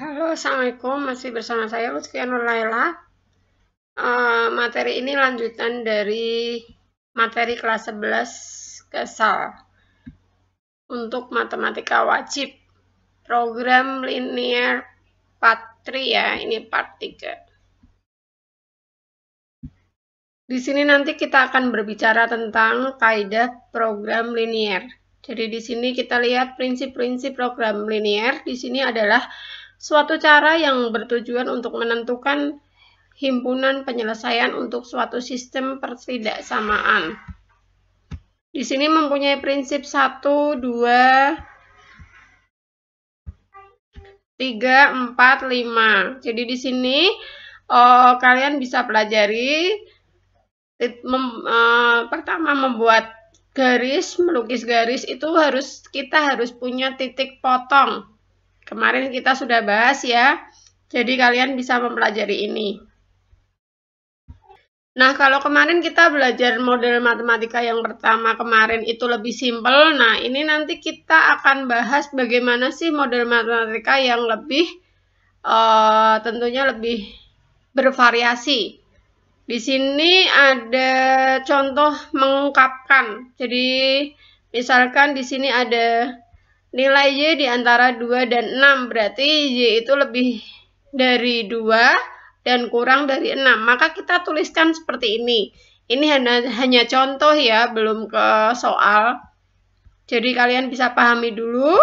Halo, Assalamualaikum. Masih bersama saya Lutfia Nurlaila. Materi ini lanjutan dari materi kelas 11 Kesal untuk matematika wajib. Program linear part 3 ya, ini part 3. Di sini nanti kita akan berbicara tentang kaidah program linear. Jadi di sini kita lihat prinsip-prinsip program linear. Di sini adalah suatu cara yang bertujuan untuk menentukan himpunan penyelesaian untuk suatu sistem pertidaksamaan. Di sini mempunyai prinsip 1, 2, 3, 4, 5. Jadi di sini kalian bisa pelajari pertama membuat garis, melukis garis itu kita harus punya titik potong. Kemarin kita sudah bahas ya. Jadi kalian bisa mempelajari ini. Nah, kalau kemarin kita belajar model matematika yang pertama kemarin itu lebih simpel. Nah, ini nanti kita akan bahas bagaimana sih model matematika yang lebih tentunya lebih bervariasi. Di sini ada contoh mengungkapkan. Jadi, misalkan di sini ada nilai Y di antara 2 dan 6, berarti Y itu lebih dari 2 dan kurang dari 6. Maka kita tuliskan seperti ini. Ini hanya contoh ya, belum ke soal. Jadi kalian bisa pahami dulu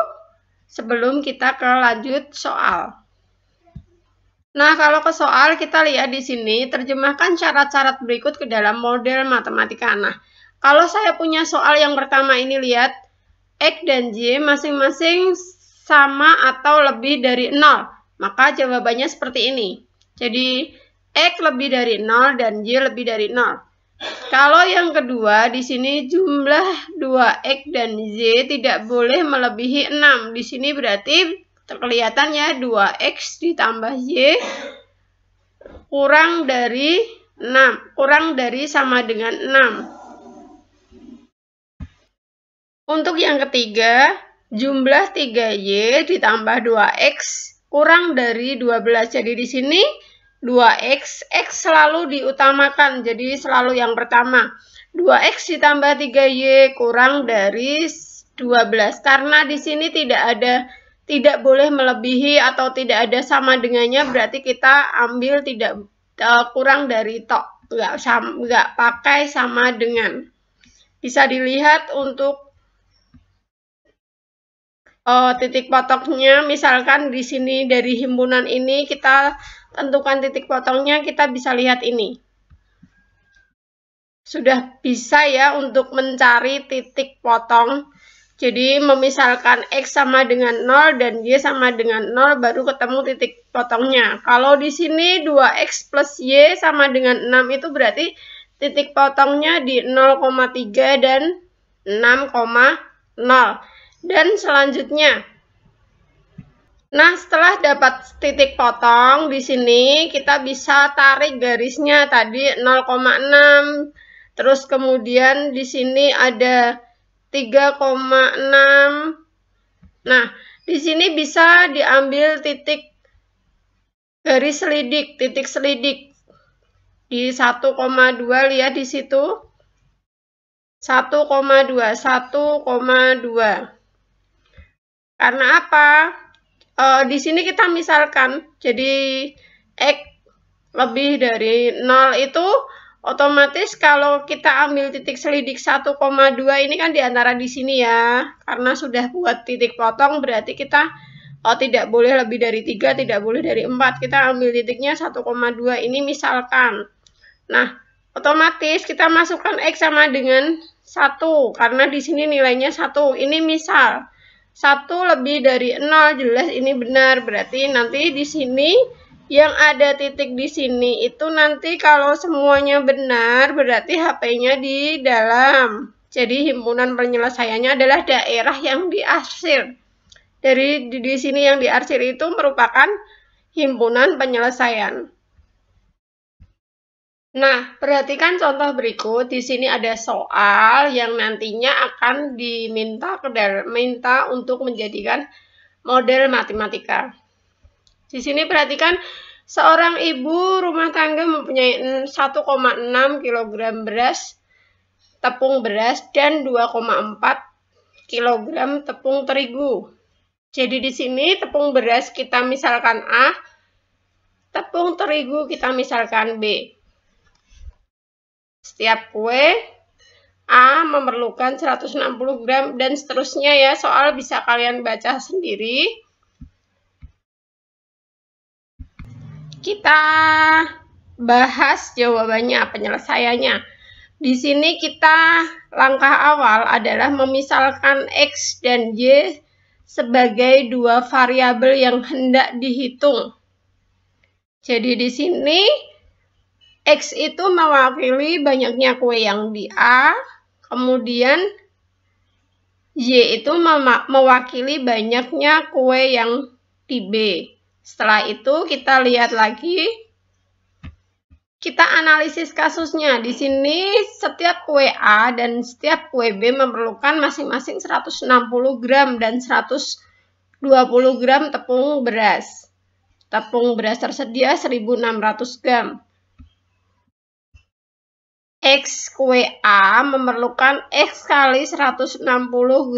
sebelum kita ke lanjut soal. Nah, kalau ke soal kita lihat di sini, terjemahkan syarat-syarat berikut ke dalam model matematika. Nah, kalau saya punya soal yang pertama ini lihat, X dan Y masing-masing sama atau lebih dari 0. Maka jawabannya seperti ini. Jadi, X lebih dari 0 dan Y lebih dari 0. Kalau yang kedua, di sini jumlah 2X dan Y tidak boleh melebihi 6. Di sini berarti kelihatan ya 2X ditambah Y kurang dari 6. Kurang dari sama dengan 6. Untuk yang ketiga, jumlah 3Y ditambah 2X kurang dari 12. Jadi di sini 2X, X selalu diutamakan, jadi selalu yang pertama. 2X ditambah 3Y kurang dari 12. Karena di sini tidak boleh melebihi atau tidak ada sama dengannya, berarti kita ambil tidak kurang dari tok, nggak pakai sama dengan. Bisa dilihat untuk titik potongnya, misalkan di sini dari himpunan ini kita tentukan titik potongnya, kita bisa lihat ini. Sudah bisa ya untuk mencari titik potong. Jadi memisalkan X sama dengan 0 dan Y sama dengan 0 baru ketemu titik potongnya. Kalau di sini 2X plus Y sama dengan 6 itu berarti titik potongnya di 0,3 dan 6,0. Dan selanjutnya, nah setelah dapat titik potong di sini kita bisa tarik garisnya tadi 0,6. Terus kemudian di sini ada 3,6. Nah, di sini bisa diambil titik garis selidik, titik selidik di 1,2, lihat di situ. 1,2, 1,2. Karena apa? Di sini kita misalkan, jadi X lebih dari 0 itu otomatis kalau kita ambil titik selidik 1,2 ini kan diantara di sini ya. Karena sudah buat titik potong berarti kita tidak boleh lebih dari 3, tidak boleh dari 4. Kita ambil titiknya 1,2 ini misalkan. Nah, otomatis kita masukkan X sama dengan 1 karena di sini nilainya 1. Ini misal 1 lebih dari 0, jelas ini benar. Berarti nanti di sini yang ada titik di sini itu nanti kalau semuanya benar, berarti HP-nya di dalam. Jadi himpunan penyelesaiannya adalah daerah yang diarsir. Dari di sini yang diarsir itu merupakan himpunan penyelesaian. Nah, perhatikan contoh berikut. Di sini ada soal yang nantinya akan diminta untuk menjadikan model matematika. Di sini perhatikan seorang ibu rumah tangga mempunyai 1,6 kg beras, tepung beras, dan 2,4 kg tepung terigu. Jadi di sini tepung beras kita misalkan A, tepung terigu kita misalkan B. Setiap kue A memerlukan 160 gram dan seterusnya ya, soal bisa kalian baca sendiri. Kita bahas jawabannya, penyelesaiannya. Di sini kita langkah awal adalah memisalkan X dan Y sebagai dua variabel yang hendak dihitung. Jadi di sini X itu mewakili banyaknya kue yang di A, kemudian Y itu mewakili banyaknya kue yang di B. Setelah itu kita lihat lagi, kita analisis kasusnya. Di sini setiap kue A dan setiap kue B memerlukan masing-masing 160 gram dan 120 gram tepung beras. Tepung beras tersedia 1.600 gram. X kue A memerlukan X kali 160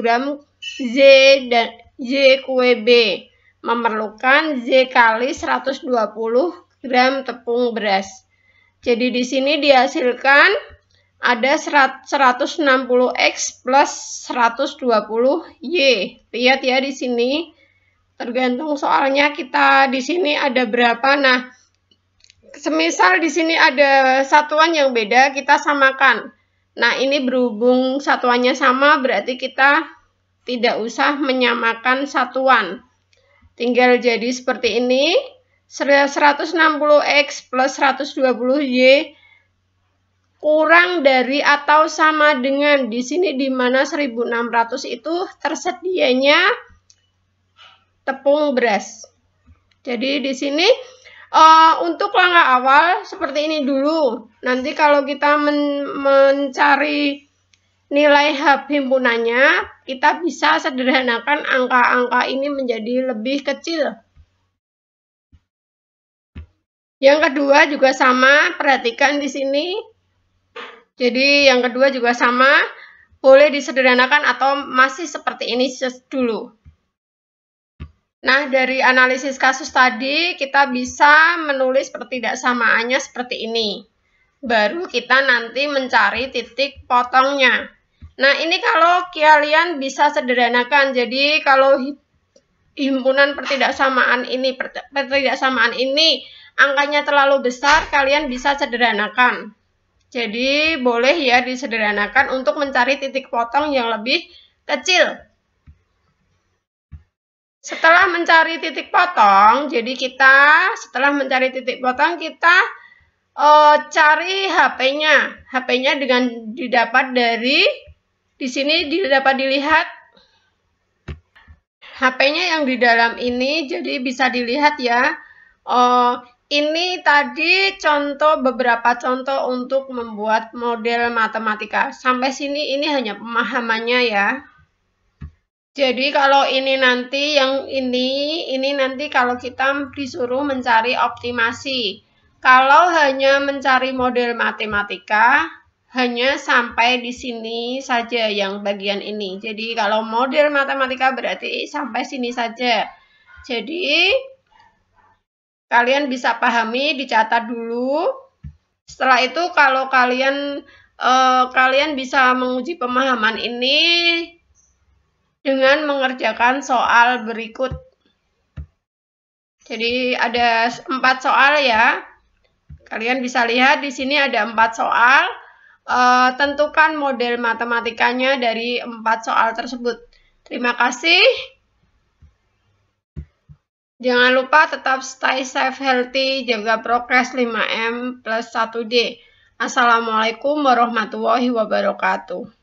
gram, Y kue B memerlukan Y kali 120 gram tepung beras. Jadi di sini dihasilkan ada 160X plus 120Y. Lihat ya di sini. Tergantung soalnya kita di sini ada berapa. Nah, semisal di sini ada satuan yang beda, kita samakan. Nah, ini berhubung satuannya sama, berarti kita tidak usah menyamakan satuan. Tinggal jadi seperti ini. 160X plus 120Y kurang dari atau sama dengan di sini, di mana 1.600 itu tersedianya tepung beras. Jadi di sini untuk langkah awal seperti ini dulu. Nanti kalau kita mencari nilai himpunannya, kita bisa sederhanakan angka-angka ini menjadi lebih kecil. Yang kedua juga sama, perhatikan di sini. Jadi yang kedua juga sama, boleh disederhanakan atau masih seperti ini dulu. Nah, dari analisis kasus tadi, kita bisa menulis pertidaksamaannya seperti ini. Baru kita nanti mencari titik potongnya. Nah, ini kalau kalian bisa sederhanakan. Jadi, kalau himpunan pertidaksamaan ini angkanya terlalu besar, kalian bisa sederhanakan. Jadi, boleh ya disederhanakan untuk mencari titik potong yang lebih kecil. Setelah mencari titik potong, jadi setelah mencari titik potong, kita cari HP-nya. HP-nya dengan didapat dari, di sini dapat dilihat HP-nya yang di dalam ini, jadi bisa dilihat ya. Ini tadi beberapa contoh untuk membuat model matematika. Sampai sini ini hanya pemahamannya ya. Jadi kalau ini nanti, ini nanti kalau kita disuruh mencari optimasi. Kalau hanya mencari model matematika, hanya sampai di sini saja yang bagian ini. Jadi kalau model matematika berarti sampai sini saja. Jadi kalian bisa pahami, dicatat dulu. Setelah itu kalau kalian bisa menguji pemahaman ini dengan mengerjakan soal berikut. Jadi ada 4 soal ya. Kalian bisa lihat di sini ada 4 soal. Tentukan model matematikanya dari 4 soal tersebut. Terima kasih. Jangan lupa tetap stay safe, healthy, jaga prokes 5M plus 1D. Assalamualaikum warahmatullahi wabarakatuh.